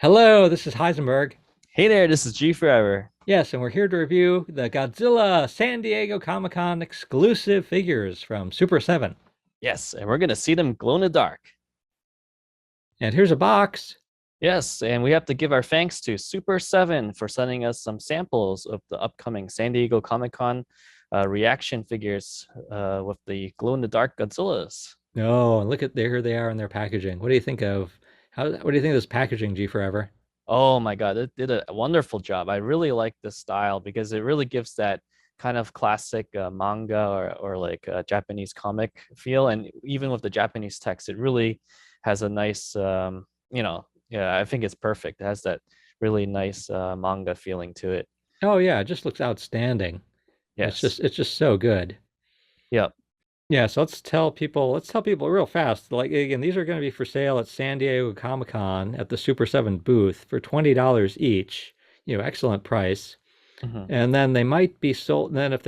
Hello, this is Heisenberg. Hey there, this is G Forever. Yes, and we're here to review the Godzilla San Diego Comic-Con exclusive figures from Super 7. Yes, and we're gonna see them glow in the dark. And here's a box. Yes, and we have to give our thanks to Super7 for sending us some samples of the upcoming San Diego Comic Con reaction figures with the glow in the dark Godzillas. Oh, and look at there, here they are in their packaging. What do you think of what do you think of this packaging, G Forever? Oh my God, it did a wonderful job. I really like this style because it really gives that kind of classic manga or like Japanese comic feel. And even with the Japanese text, it really has a nice, yeah, I think it's perfect. It has that really nice manga feeling to it. Oh yeah, it just looks outstanding. It's just Yes. it's just so good. Yep. Yeah, so let's tell people real fast. Like again, these are going to be for sale at San Diego Comic-Con at the Super 7 booth for $20 each. Excellent price. Hmm. And then they might be sold. And then if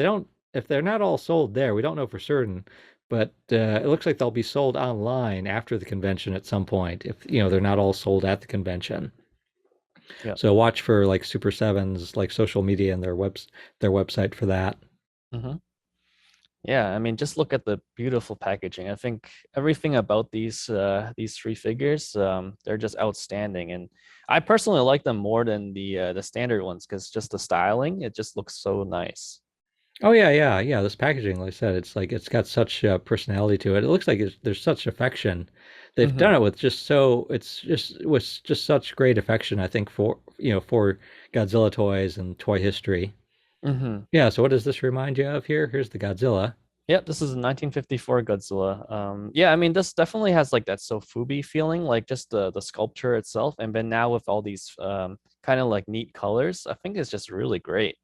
they're not all sold there, we don't know for certain, but it looks like they'll be sold online after the convention at some point. If they're not all sold at the convention, Yep. so watch for like Super Seven's like social media and their website for that. Hmm. Yeah, I mean, just look at the beautiful packaging. I think everything about these three figures, they're just outstanding, and I personally like them more than the standard ones because just the styling, it just looks so nice. Oh yeah, yeah, yeah. This packaging, like I said, it's like it's got such personality to it. It looks like there's such affection. They've done Hmm. it with just such great affection, I think, for Godzilla toys and toy history. Hmm. Yeah, so what does this remind you of here? Here's the Godzilla. Yep, this is a 1954 Godzilla. Yeah, I mean, this definitely has like that Sofubi feeling, like just the sculpture itself, and then now with all these kind of like neat colors, I think it's just really great.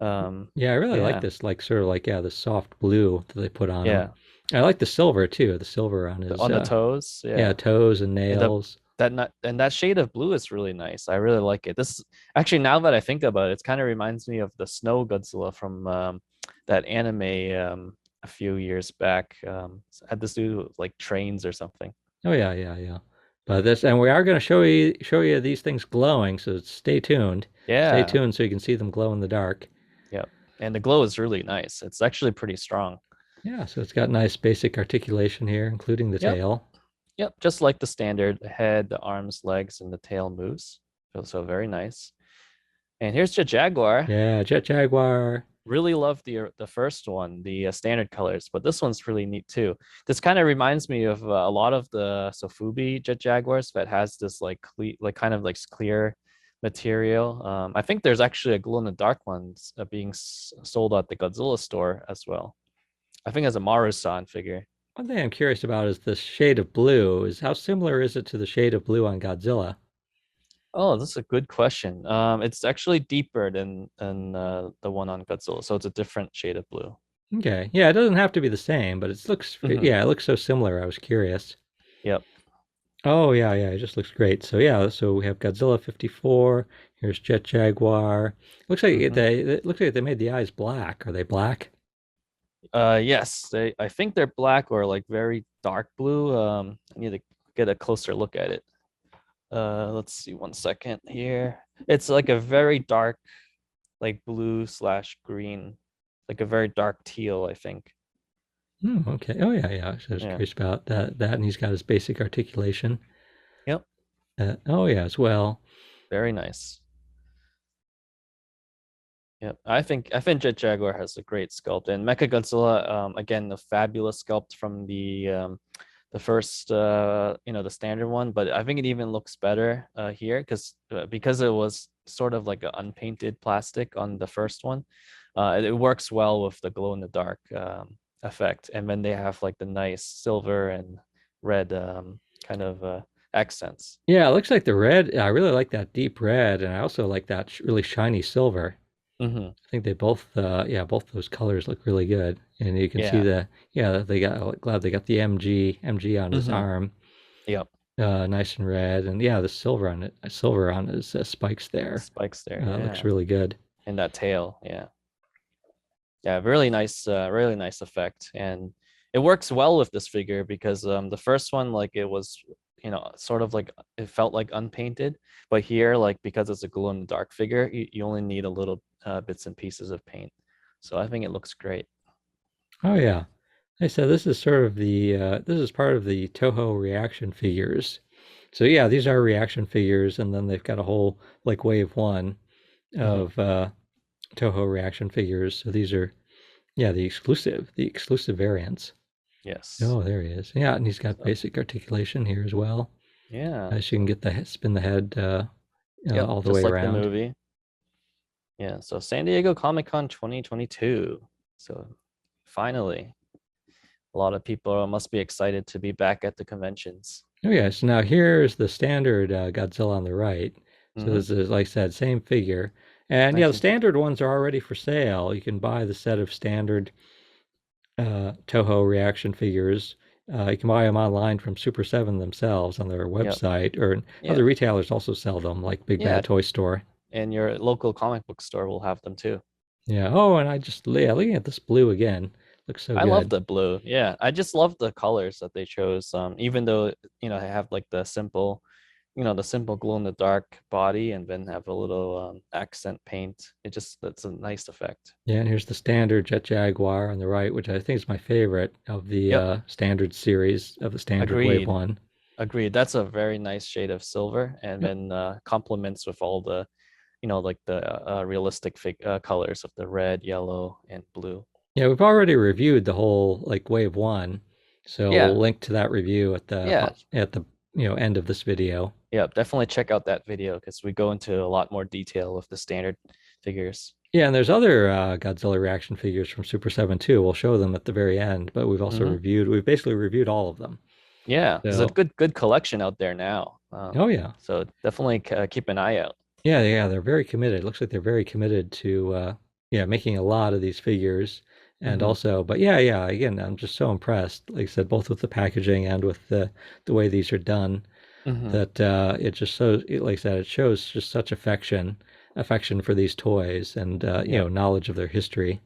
Yeah, I really like Yeah, this, like sort of like yeah, the soft blue that they put on him. yeah, I like the silver too, the silver on his on the toes, yeah, yeah. toes and And the nails. that not and that shade of blue is really nice. I really like it. This actually, now that I think about it, it kind of reminds me of the Snow Godzilla from that anime a few years back. Had this do with, like trains or something. Oh yeah, yeah, yeah. But this and we are going to show you these things glowing, so stay tuned. Stay Yeah, tuned so you can see them glow in the dark. yeah. And the glow is really nice. It's actually pretty strong. Yeah, so it's got nice basic articulation here, including the Yep, tail. yep. Just like the standard, the head, the arms, legs, and the tail moves. So very nice. And here's the Jaguar. Yeah, Jet Jaguar. Really love the first one, the standard colors, but this one's really neat too. This kind of reminds me of a lot of the Sofubi Jet Jaguars that has this like kind of like clear material. I think there's actually a glow in the dark one being sold at the Godzilla store as well. I think as a Maru-san figure. One thing I'm curious about is this shade of blue. Is how similar is it to the shade of blue on Godzilla? Oh, that's a good question. It's actually deeper than the one on Godzilla, so it's a different shade of blue. Okay. Yeah, it doesn't have to be the same, but Hmm. yeah, it looks so similar. I was curious. Yep. Oh yeah, yeah, it just looks great. So yeah, so we have Godzilla 54. Here's Jet Jaguar. Hmm. It looks like they made the eyes black. Are they black? Yes, I think they're black or like very dark blue. I need to get a closer look at it. Let's see 1 second here. It's like a very dark, like blue slash green, like a very dark teal, I think. Hmm, okay. Oh yeah, yeah. So I was Yeah. curious about that, and he's got his basic articulation. Yep. Oh yeah, as well. Very nice. Yep. I think Jet Jaguar has a great sculpt, and Mechagodzilla, again, the fabulous sculpt from the first the standard one, but I think it even looks better here because it was sort of like an unpainted plastic on the first one. It works well with the glow in the dark effect, and then they have like the nice silver and red kind of accents. Yeah, it looks like the red. I really like that deep red, and I also like that really shiny silver. Hmm. I think they both, yeah, both those colors look really good. And you can see Yeah. yeah, they got, glad they got the MG on his Hmm. arm, Yep. nice and red. And yeah, the silver on his spikes there, Spikes there. looks Yeah. really good. And that tail. Yeah. Yeah, really nice effect, and it works well with this figure because the first one, like sort of like it felt like unpainted. But here, like because it's a glow in the dark figure, you only need a little bits and pieces of paint. So I think it looks great. Oh yeah. I said this is sort of the this is part of the Toho ReAction Figures. So yeah, these are reaction figures, and then they've got a whole like wave one Hmm. of Toho ReAction Figures. So these are yeah the exclusive variants. Yes. Oh, there he is. Yeah, and he's got So basic articulation here as well. yeah. So you can get the spin the head Yep. all the Just way like the around. movie. Yeah. So San Diego Comic-Con 2022. So finally, a lot of people must be excited to be back at the conventions. Oh yeah, so now here's the standard Godzilla on the right. So Hmm. this is, like I said, same figure. And yeah, the 1950. standard ones are already for sale. You can buy the set of standard Toho ReAction figures. You can buy them online from Super7 themselves on their Yep. website, or Yeah. other retailers also sell them, like Big Yeah. Bad Toy Store. And your local comic book store will have them too. Yeah. Oh, and I just yeah, looking at this blue again, looks so I love good. the blue. Yeah, I just love the colors that they chose. Even though they have like the simple glow in the dark body, and then have a little accent paint. That's a nice effect. Yeah, and here's the standard Jet Jaguar on the right, which I think is my favorite of the Yep, standard series of the standard Wave agreed. 1. Agreed. That's a very nice shade of silver, and Yep. then complements with all the like the realistic colors of the red, yellow, and blue. Yeah, we've already reviewed the whole like Wave 1, so we'll Yeah, link to that review yeah, at the end of this video. yeah. Definitely check out that video because we go into a lot more detail with the standard figures. Yeah, and there's other Godzilla reaction figures from Super 7 too. We'll show them at the very end, but Hmm. we've basically reviewed all of them. Yeah, there's a So, good collection out there now. oh yeah. So definitely keep an eye out. Yeah, they're very committed. It looks like they're very committed to yeah, making a lot of these figures. And Hmm. also, but yeah, again, I'm just so impressed, like I said, both with the packaging and with the way these are done, Hmm. that it just shows, like I said, it shows just such affection for these toys and Yep. knowledge of their history.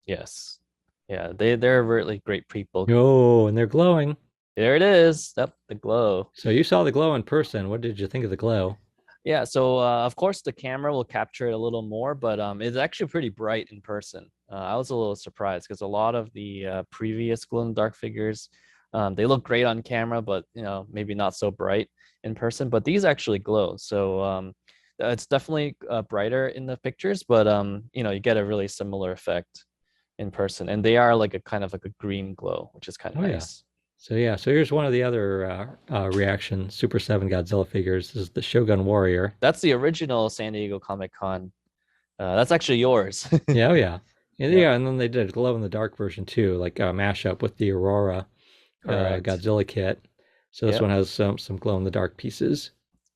Yes. Yeah, they're really great people. Oh, and they're glowing. There it is. Yep, the glow. So you saw the glow in person. What did you think of the glow? Yeah, so of course the camera will capture it a little more, but it's actually pretty bright in person. I was a little surprised because a lot of the previous glow in the dark figures, they look great on camera, but maybe not so bright in person. But these actually glow, so it's definitely brighter in the pictures, but you get a really similar effect in person, and they are like a kind of like a green glow, which is kind of Oh yeah. nice. So yeah, so here's one of the other reaction Super 7 Godzilla figures. This is the Shogun Warrior. That's the original San Diego Comic Con. That's actually yours. Yeah, oh yeah. Yep, Yeah, and then they did a glow in the dark version too, like a mashup with the Aurora correct. Godzilla kit. So this Yep. one has some glow in the dark pieces.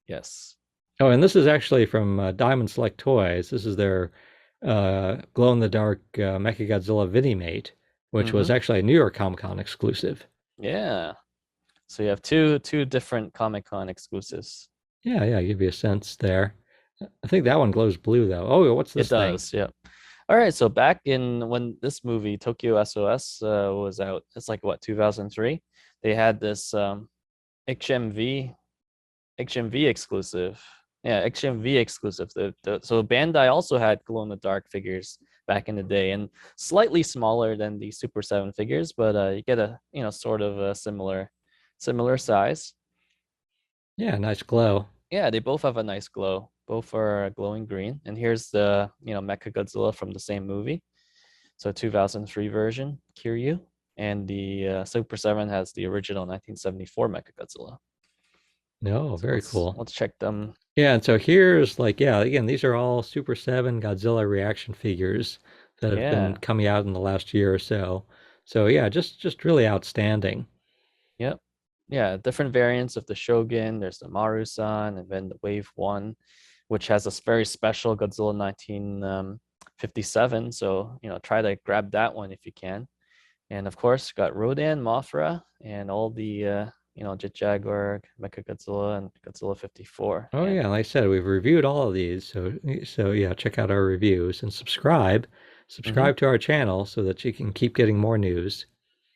Yes. Oh, and this is actually from Diamond Select Toys. This is their glow in the dark Mechagodzilla Mate, which was Mm-hmm. actually a New York Comic Con exclusive. Yeah. So you have two different Comic Con exclusives. Yeah, give you a sense there. I think that one glows blue though. Oh, what's It this thing? does. Yep. All right. So back in when this movie Tokyo SOS was out, it's like what 2003. They had this HMV HMV exclusive. Yeah, HMV exclusive. So Bandai also had glow in the dark figures back in the day, and slightly smaller than the Super 7 figures, but you get a sort of a similar size. Yeah, nice glow. Yeah, they both have a nice glow. Both are glowing green. And here's the Mechagodzilla from the same movie. So 2003 version, Kiryu, and the Super 7 has the original 1974 Mechagodzilla. No, So very let's cool. let's check them. Yeah, and so here's like, yeah, again, these are all Super 7 Godzilla reaction figures that have been Yeah. coming out in the last year or so. So yeah, just really outstanding. Yep. Yeah, different variants of the Shogun. There's the Maru-san, and then the Wave 1, which has a very special Godzilla 1957. So, try to grab that one if you can. And of course, got Rodan, Mothra, and all the Jet Jaguar, Mechagodzilla, and Godzilla 54. Oh yeah, And like I said, we've reviewed all of these. So yeah, check out our reviews and subscribe. mhm, Subscribe to our channel so that you can keep getting more news.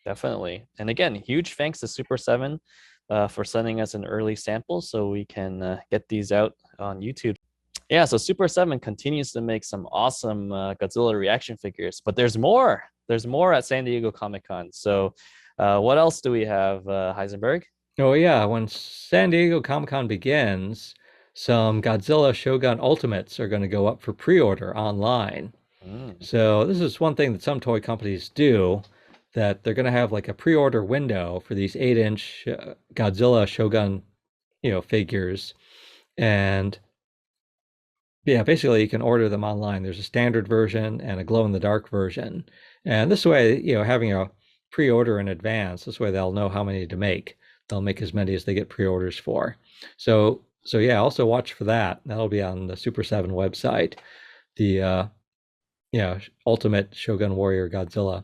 definitely. And again, huge thanks to Super 7 for sending us an early sample so we can get these out on YouTube. Yeah, so Super7 continues to make some awesome Godzilla reaction figures, but there's more. There's more at San Diego Comic-Con. So what else do we have, Heisenberg? Oh yeah, when San Diego Comic-Con begins, some Godzilla Shogun Ultimates are going to go up for pre-order online. Mm. So this is one thing that some toy companies do, that they're going to have like a pre-order window for these 8-inch Godzilla Shogun, figures. And yeah, basically you can order them online. There's a standard version and a glow-in-the-dark version. And this way, having a pre-order in advance, this way they'll know how many to make. They'll make as many as they get pre-orders for. So yeah, also watch for that. That'll be on the Super7 website. The Ultimate Shogun Warrior Godzilla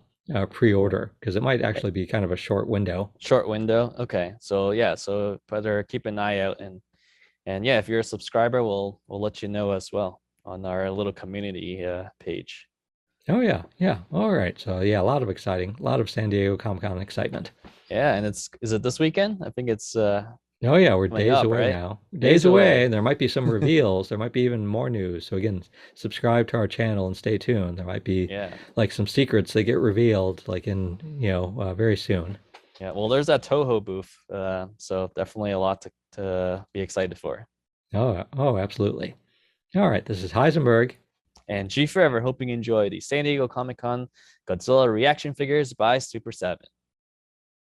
pre-order, because it might actually be kind of a short window. Short window. Okay. So yeah, so better keep an eye out, and yeah, if you're a subscriber, we'll let you know as well on our little community page. Oh yeah, yeah. All right. So yeah, a lot of San Diego Comic-Con excitement. Yeah, and is it this weekend? I think it's Oh yeah, we're coming days up, away right? now. Days Days away, away. and there might be some reveals. There might be even more news. So again, subscribe to our channel and stay tuned. There might be Yeah. like some secrets that get revealed like in, very soon. Yeah. Well, there's that Toho booth. So definitely a lot to be excited for. Oh, absolutely. All right, this is Heisenberg. And G Forever, hoping you enjoy the San Diego Comic Con Godzilla reaction figures by Super7.